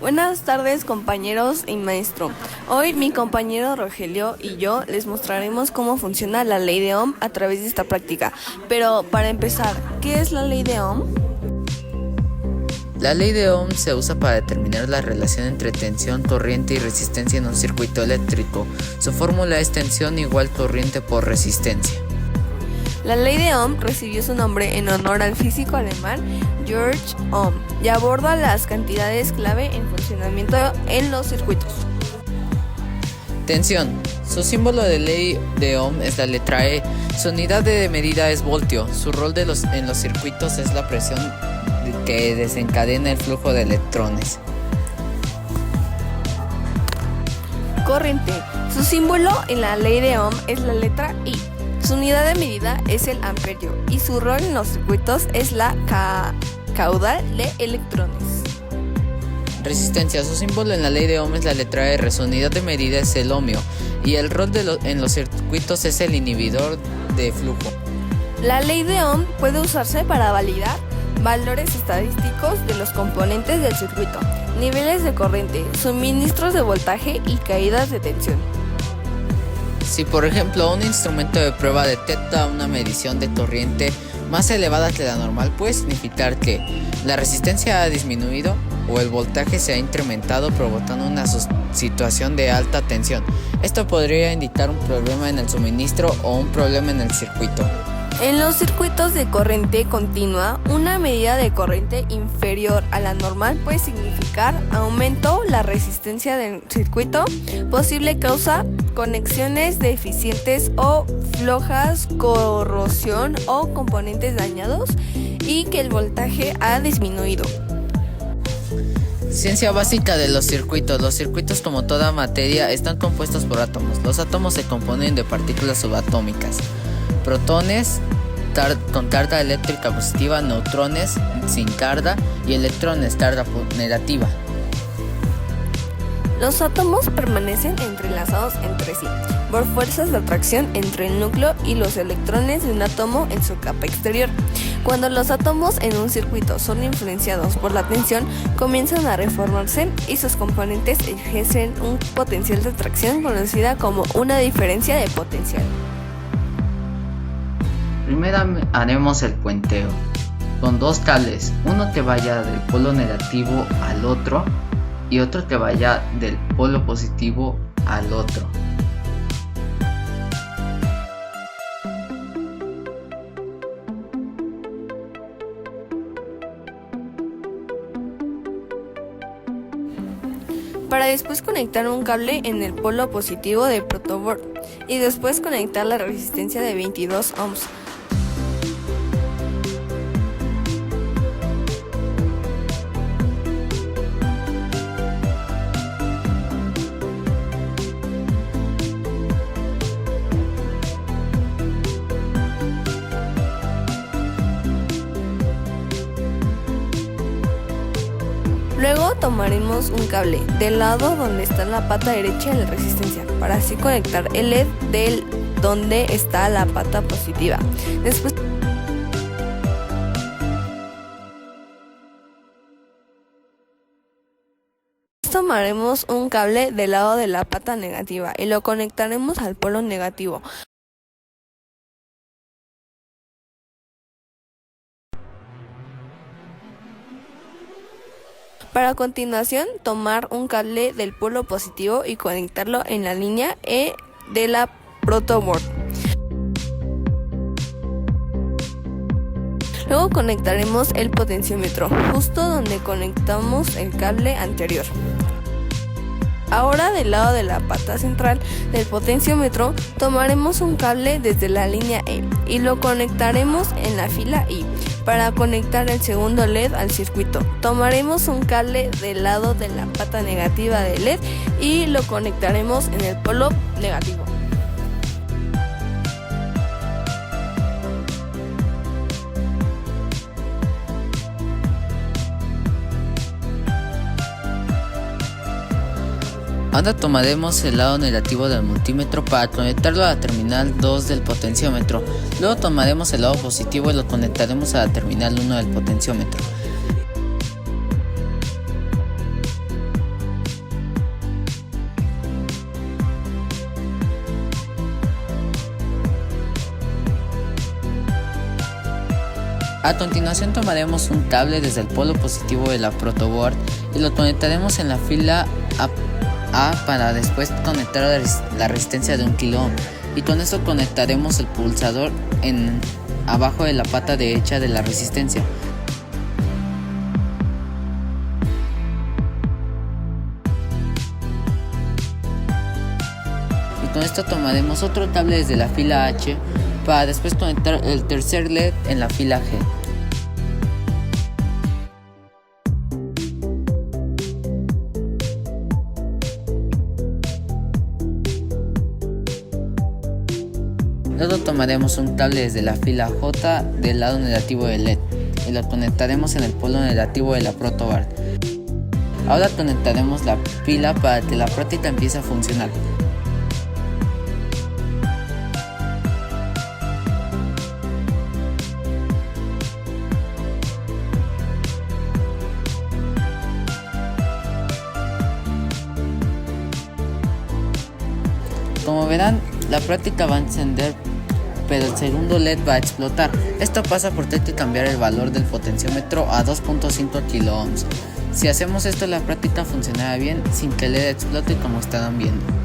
Buenas tardes, compañeros y maestro. Hoy mi compañero Rogelio y yo les mostraremos cómo funciona la ley de Ohm a través de esta práctica. Pero para empezar, ¿qué es la ley de Ohm? La ley de Ohm se usa para determinar la relación entre tensión, corriente y resistencia en un circuito eléctrico. Su fórmula es tensión igual corriente por resistencia. La ley de Ohm recibió su nombre en honor al físico alemán Georg Ohm y aborda las cantidades clave en funcionamiento en los circuitos. Tensión. Su símbolo de ley de Ohm es la letra E. Su unidad de medida es voltio. Su rol en los circuitos es la presión que desencadena el flujo de electrones. Corriente. Su símbolo en la ley de Ohm es la letra I. Su unidad de medida es el amperio y su rol en los circuitos es la caudal de electrones. Resistencia. Su símbolo en la ley de Ohm es la letra R. Su unidad de medida es el ohmio y el rol en los circuitos es el inhibidor de flujo. La ley de Ohm puede usarse para validar valores estadísticos de los componentes del circuito, niveles de corriente, suministros de voltaje y caídas de tensión. Si por ejemplo un instrumento de prueba detecta una medición de corriente más elevada que la normal, puede significar que la resistencia ha disminuido o el voltaje se ha incrementado, provocando una situación de alta tensión. Esto podría indicar un problema en el suministro o un problema en el circuito. En los circuitos de corriente continua, una medida de corriente inferior a la normal puede significar aumento la resistencia del circuito, posible causa conexiones deficientes o flojas, corrosión o componentes dañados y que el voltaje ha disminuido. Ciencia básica de los circuitos. Los circuitos, como toda materia, están compuestos por átomos. Los átomos se componen de partículas subatómicas. Protones con carga eléctrica positiva, neutrones sin carga y electrones carga negativa. Los átomos permanecen entrelazados entre sí por fuerzas de atracción entre el núcleo y los electrones de un átomo en su capa exterior. Cuando los átomos en un circuito son influenciados por la tensión, comienzan a reformarse y sus componentes ejercen un potencial de atracción conocida como una diferencia de potencial. Primero haremos el puenteo con dos cables, uno que vaya del polo negativo al otro y otro que vaya del polo positivo al otro. Para después conectar un cable en el polo positivo del protoboard y después conectar la resistencia de 22 ohms. Luego tomaremos un cable del lado donde está la pata derecha de la resistencia para así conectar el LED del donde está la pata positiva. Después tomaremos un cable del lado de la pata negativa y lo conectaremos al polo negativo. Para a continuación tomar un cable del polo positivo y conectarlo en la línea E de la protoboard. Luego conectaremos el potenciómetro justo donde conectamos el cable anterior. Ahora del lado de la pata central del potenciómetro tomaremos un cable desde la línea E y lo conectaremos en la fila I. Para conectar el segundo LED al circuito, tomaremos un cable del lado de la pata negativa del LED y lo conectaremos en el polo negativo. Ahora tomaremos el lado negativo del multímetro para conectarlo a la terminal 2 del potenciómetro. Luego tomaremos el lado positivo y lo conectaremos a la terminal 1 del potenciómetro. A continuación tomaremos un cable desde el polo positivo de la protoboard y lo conectaremos en la fila A para después conectar la resistencia de 1 kilo ohm, y con esto conectaremos el pulsador abajo de la pata derecha de la resistencia. Y con esto tomaremos otro cable desde la fila H para después conectar el tercer LED en la fila G. Luego tomaremos un cable desde la fila J del lado negativo del LED y lo conectaremos en el polo negativo de la protoboard. Ahora conectaremos la pila para que la práctica empiece a funcionar. Como verán, la práctica va a encender, pero el segundo LED va a explotar. Esto pasa porque hay que cambiar el valor del potenciómetro a 2.5 kilo ohms. Si hacemos esto, la práctica funcionará bien sin que el LED explote, como estarán viendo.